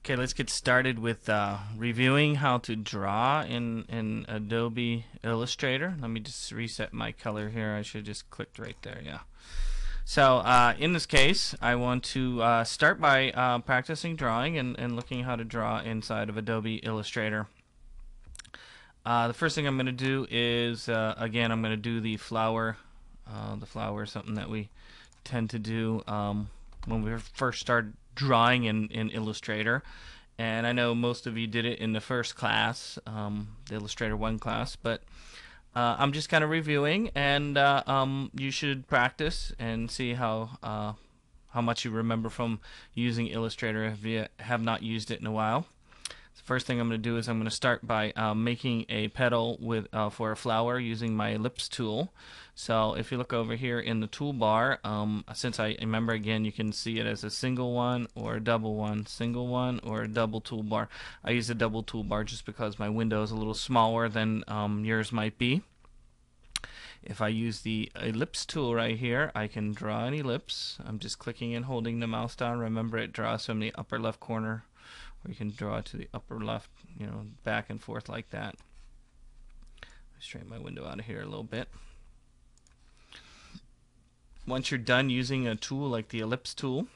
Okay, let's get started with reviewing how to draw in Adobe Illustrator. Let me just reset my color here. I should have just clicked right there. Yeah. So in this case, I want to start by practicing drawing and looking how to draw inside of Adobe Illustrator. The first thing I'm going to do is, again, I'm going to do the flower. The flower is something that we tend to do when we first start drawing in Illustrator. And I know most of you did it in the first class, the Illustrator 1 class, but I'm just kind of reviewing, and you should practice and see how much you remember from using Illustrator if you have not used it in a while. The first thing I'm going to do is I'm going to start by making a petal with for a flower using my ellipse tool. So if you look over here in the toolbar, since I remember, again, you can see it as a single one or a double one, single one or a double toolbar. I use a double toolbar just because my window is a little smaller than yours might be. If I use the ellipse tool right here, I can draw an ellipse. I'm just clicking and holding the mouse down. Remember, it draws from the upper left corner, or you can draw it to the upper left, back and forth like that. Straighten my window out of here a little bit. Once you're done using a tool like the ellipse tool,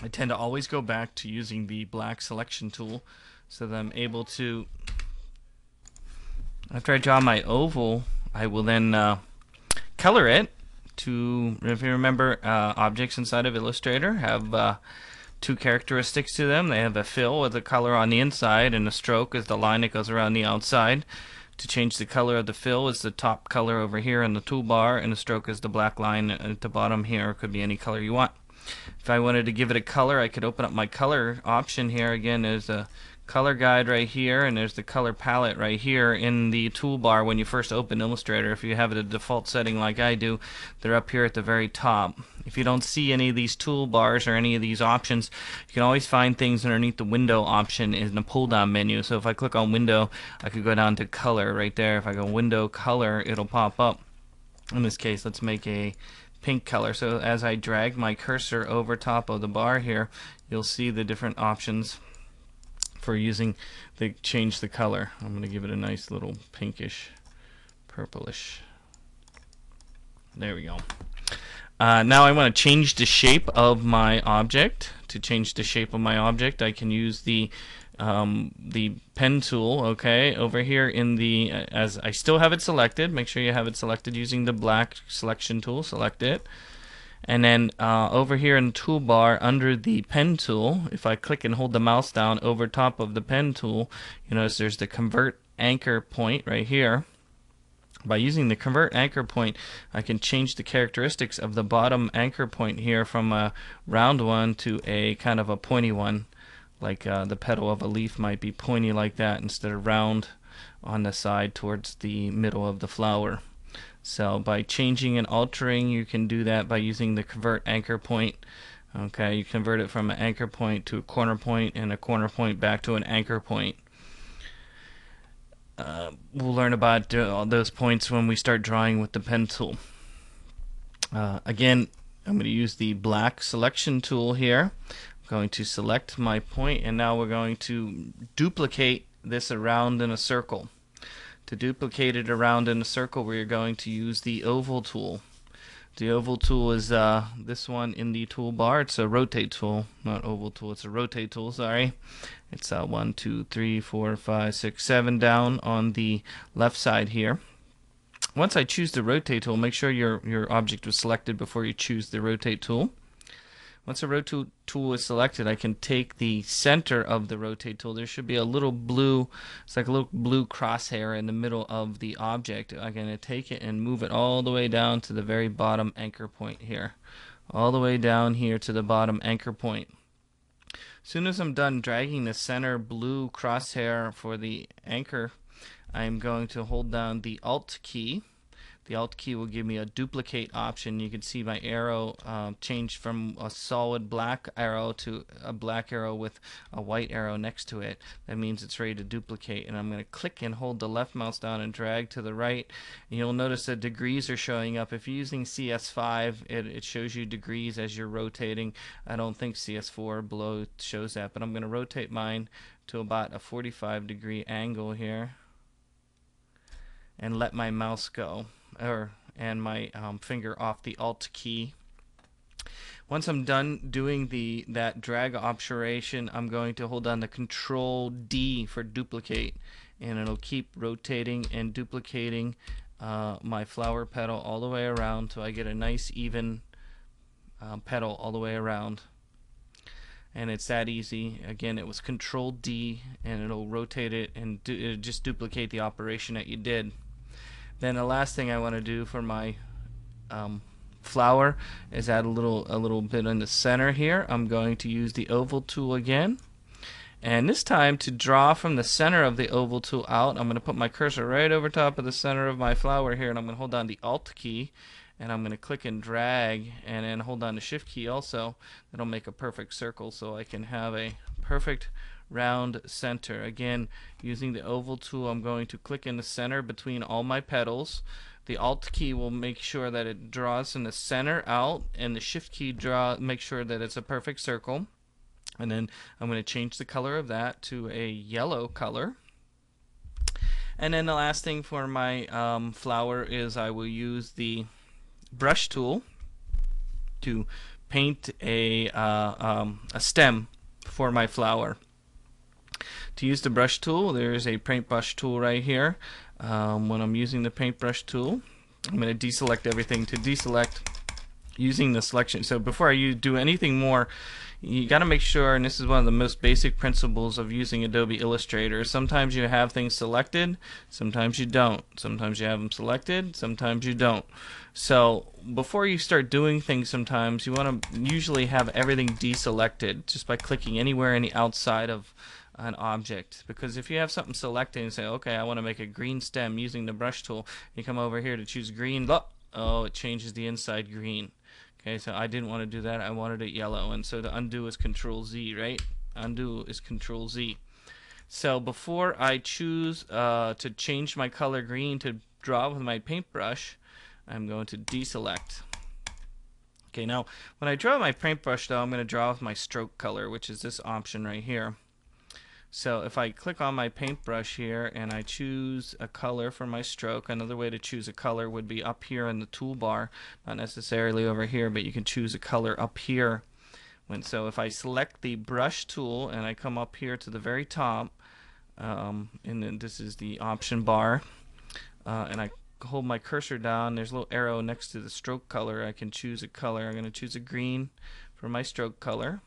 I tend to always go back to using the black selection tool so that I'm able to, after I draw my oval, I will then color it to, if you remember, objects inside of Illustrator have two characteristics to them. They have a fill with a color on the inside, and a stroke is the line that goes around the outside. To change the color of the fill is the top color over here in the toolbar, and the stroke is the black line at the bottom here. It could be any color you want. If I wanted to give it a color, I could open up my color option here. Again, there's a color guide right here, and there's the color palette right here in the toolbar when you first open Illustrator. If you have it a default setting like I do, they're up here at the very top. If you don't see any of these toolbars or any of these options, you can always find things underneath the window option in the pull down menu. So if I click on window, I could go down to color right there. If I go window color, it'll pop up. In this case, let's make a pink color. So as I drag my cursor over top of the bar here, you'll see the different options for using the change the color. I'm going to give it a nice little pinkish, purplish. There we go. Now I want to change the shape of my object. To change the shape of my object, I can use the pen tool. Okay, over here in the as I still have it selected. Make sure you have it selected using the black selection tool. Select it. And then over here in the toolbar under the pen tool, if I click and hold the mouse down over top of the pen tool, you notice there's the convert anchor point right here. By using the convert anchor point, I can change the characteristics of the bottom anchor point here from a round one to a kind of a pointy one, like the petal of a leaf might be pointy like that instead of round on the side towards the middle of the flower. So by changing and altering, you can do that by using the convert anchor point. Okay, you convert it from an anchor point to a corner point, and a corner point back to an anchor point. We'll learn about all those points when we start drawing with the pen tool. Again, I'm going to use the black selection tool here. I'm going to select my point, and now we're going to duplicate this around in a circle. To duplicate it around in a circle, we're going to use the oval tool. The oval tool is this one in the toolbar. It's a rotate tool, not oval tool. It's a rotate tool. Sorry. It's 1, 2, 3, 4, 5, 6, 7 down on the left side here. Once I choose the rotate tool, make sure your object was selected before you choose the rotate tool. Once the rotate tool is selected, I can take the center of the rotate tool. There should be a little blue, it's like a little blue crosshair in the middle of the object. I'm going to take it and move it all the way down to the very bottom anchor point here. All the way down here to the bottom anchor point. As soon as I'm done dragging the center blue crosshair for the anchor, I'm going to hold down the Alt key. The Alt key will give me a duplicate option. You can see my arrow changed from a solid black arrow to a black arrow with a white arrow next to it. That means it's ready to duplicate. And I'm going to click and hold the left mouse down and drag to the right. And you'll notice that degrees are showing up. If you're using CS5, it shows you degrees as you're rotating. I don't think CS4 below shows that, but I'm going to rotate mine to about a 45-degree angle here and let my mouse go, and my finger off the Alt key. Once I'm done doing that drag operation, I'm going to hold on to Control D for duplicate, and it'll keep rotating and duplicating my flower petal all the way around, so I get a nice even petal all the way around. And it's that easy. Again, it was Control D, and it'll rotate it and it'll just duplicate the operation that you did. Then the last thing I want to do for my flower is add a little bit in the center here. I'm going to use the oval tool again, and this time to draw from the center of the oval tool out, I'm going to put my cursor right over top of the center of my flower here, and I'm going to hold down the Alt key, and I'm going to click and drag, and then hold down the Shift key also. That'll make a perfect circle, so I can have a perfect round center. Again, using the oval tool, I'm going to click in the center between all my petals. The Alt key will make sure that it draws in the center out, and the Shift key make sure that it's a perfect circle. And then I'm going to change the color of that to a yellow color. And then the last thing for my flower is I will use the brush tool to paint a stem for my flower. To use the brush tool, there's a paintbrush tool right here. When I'm using the paintbrush tool, I'm going to deselect everything. To deselect, using the selection. So before I do anything more, you got to make sure, and this is one of the most basic principles of using Adobe Illustrator. Sometimes you have things selected, sometimes you don't. Sometimes you have them selected, sometimes you don't. So before you start doing things, sometimes you want to usually have everything deselected just by clicking anywhere in the outside of an object. Because if you have something selected and say, okay, I want to make a green stem using the brush tool, you come over here to choose green, oh, it changes the inside green. Okay, so I didn't want to do that. I wanted it yellow, and so to undo is Control Z, right? Undo is Control Z. So before I choose to change my color green to draw with my paintbrush, I'm going to deselect. Okay, now when I draw my paintbrush, though, I'm going to draw with my stroke color, which is this option right here. So if I click on my paintbrush here and I choose a color for my stroke, another way to choose a color would be up here in the toolbar, not necessarily over here, but you can choose a color up here. So if I select the brush tool and I come up here to the very top, and then this is the option bar, and I hold my cursor down, there's a little arrow next to the stroke color. I can choose a color. I'm going to choose a green for my stroke color.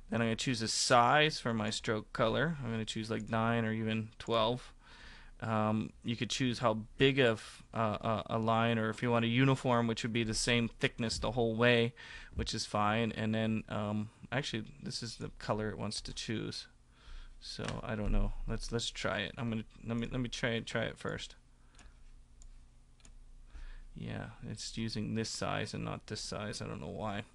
Then I'm going to choose a size for my stroke color. I'm going to choose like 9 or even 12. You could choose how big of a line, or if you want a uniform, which would be the same thickness the whole way, which is fine. And then actually, this is the color it wants to choose. So I don't know. Let's try it. Let me try it first. Yeah, it's using this size and not this size. I don't know why.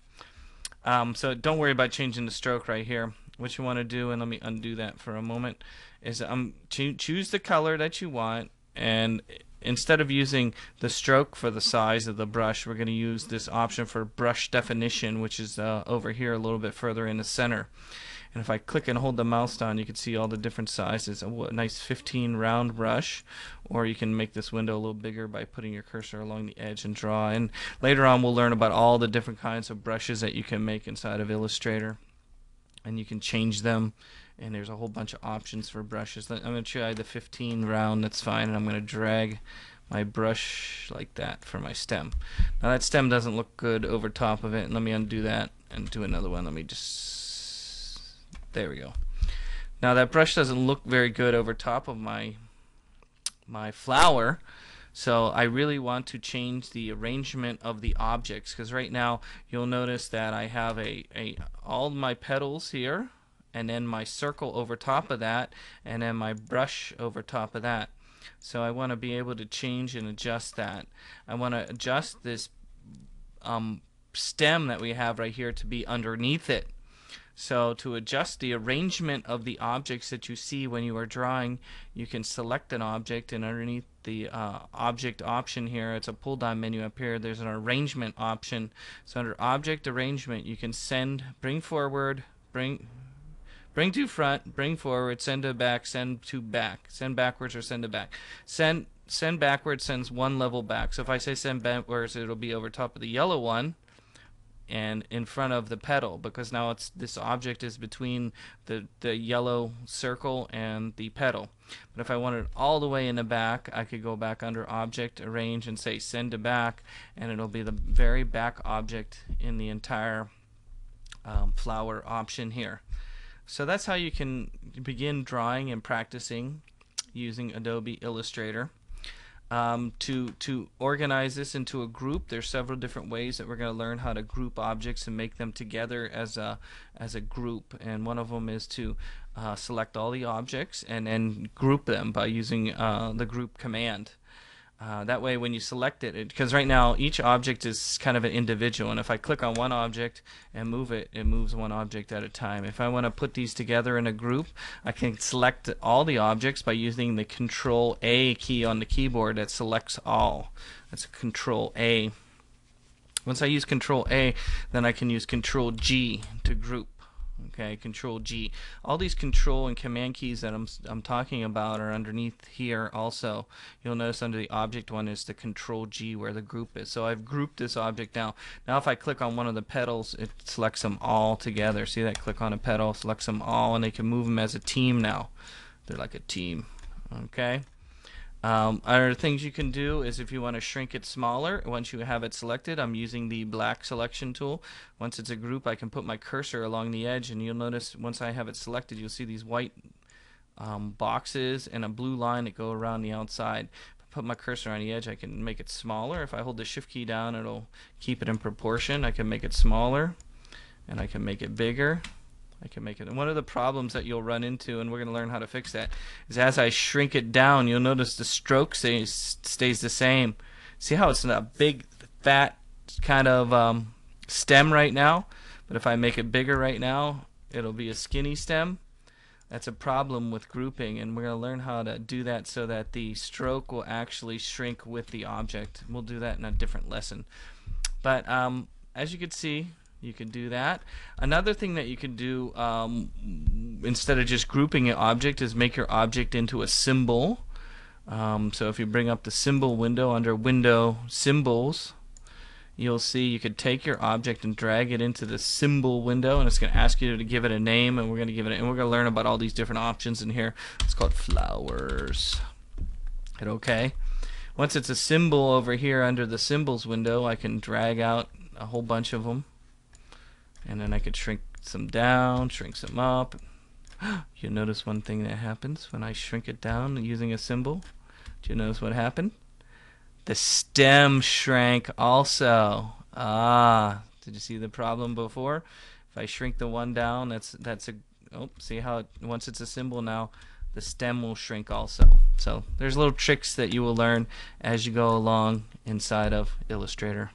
So don't worry about changing the stroke right here. What you want to do, and let me undo that for a moment, is choose the color that you want, and instead of using the stroke for the size of the brush, we're going to use this option for brush definition, which is over here a little bit further in the center. And if I click and hold the mouse down, you can see all the different sizes. A nice 15 round brush, or you can make this window a little bigger by putting your cursor along the edge and draw. And later on we'll learn about all the different kinds of brushes that you can make inside of Illustrator, and you can change them, and there's a whole bunch of options for brushes. I'm going to try the 15 round, that's fine, and I'm going to drag my brush like that for my stem. Now that stem doesn't look good over top of it, and let me undo that and do another one. Let me just... There we go. Now that brush doesn't look very good over top of my flower, so I really want to change the arrangement of the objects, because right now you'll notice that I have all my petals here, and then my circle over top of that, and then my brush over top of that. So I want to be able to change and adjust that. I want to adjust this stem that we have right here to be underneath it. So to adjust the arrangement of the objects that you see when you are drawing, you can select an object, and underneath the object option here, it's a pull down menu up here, there's an arrangement option. So under object arrangement, you can send, bring forward, bring to front, bring forward, send to back, send to back, send backwards, or send to back. Send backwards sends one level back. So if I say send backwards, it'll be over top of the yellow one and in front of the petal, because now it's this object is between the yellow circle and the petal. But if I wanted it all the way in the back, I could go back under object, arrange, and say send to back, and it'll be the very back object in the entire flower option here. So that's how you can begin drawing and practicing using Adobe Illustrator. To organize this into a group, there's several different ways that we're going to learn how to group objects and make them together as a group. And one of them is to select all the objects and then group them by using the group command. That way when you select it, because right now each object is kind of an individual, and if I click on one object and move it, it moves one object at a time. If I want to put these together in a group, I can select all the objects by using the Control A key on the keyboard that selects all. That's Control A. Once I use Control A, then I can use Control G to group. Okay, Control G. All these control and command keys that I'm talking about are underneath here also. You'll notice under the object one is the Control G where the group is. So I've grouped this object now. Now if I click on one of the petals, it selects them all together. See that? Click on a petal, selects them all, and they can move them as a team now. They're like a team. Okay. Other things you can do is if you want to shrink it smaller, once you have it selected, I'm using the black selection tool. Once it's a group, I can put my cursor along the edge, and you'll notice once I have it selected, you'll see these white boxes and a blue line that go around the outside. If I put my cursor on the edge, I can make it smaller. If I hold the shift key down, it'll keep it in proportion. I can make it smaller, and I can make it bigger. I can make it. And one of the problems that you'll run into, and we're going to learn how to fix that, is as I shrink it down, you'll notice the stroke stays the same. See how it's a big, fat kind of stem right now? But if I make it bigger right now, it'll be a skinny stem. That's a problem with grouping, and we're going to learn how to do that so that the stroke will actually shrink with the object. We'll do that in a different lesson. But as you can see, you can do that. Another thing that you can do instead of just grouping an object is make your object into a symbol. So if you bring up the symbol window under Window Symbols, you'll see you could take your object and drag it into the symbol window, and it's going to ask you to give it a name, and we're going to give it, and we're going to learn about all these different options in here. It's called flowers. Hit OK. Once it's a symbol over here under the symbols window, I can drag out a whole bunch of them. And then I could shrink some down, shrink some up. You'll notice one thing that happens when I shrink it down using a symbol. Do you notice what happened? The stem shrank also. Did you see the problem before? If I shrink the one down, that's a see how once it's a symbol now, the stem will shrink also. So there's little tricks that you will learn as you go along inside of Illustrator.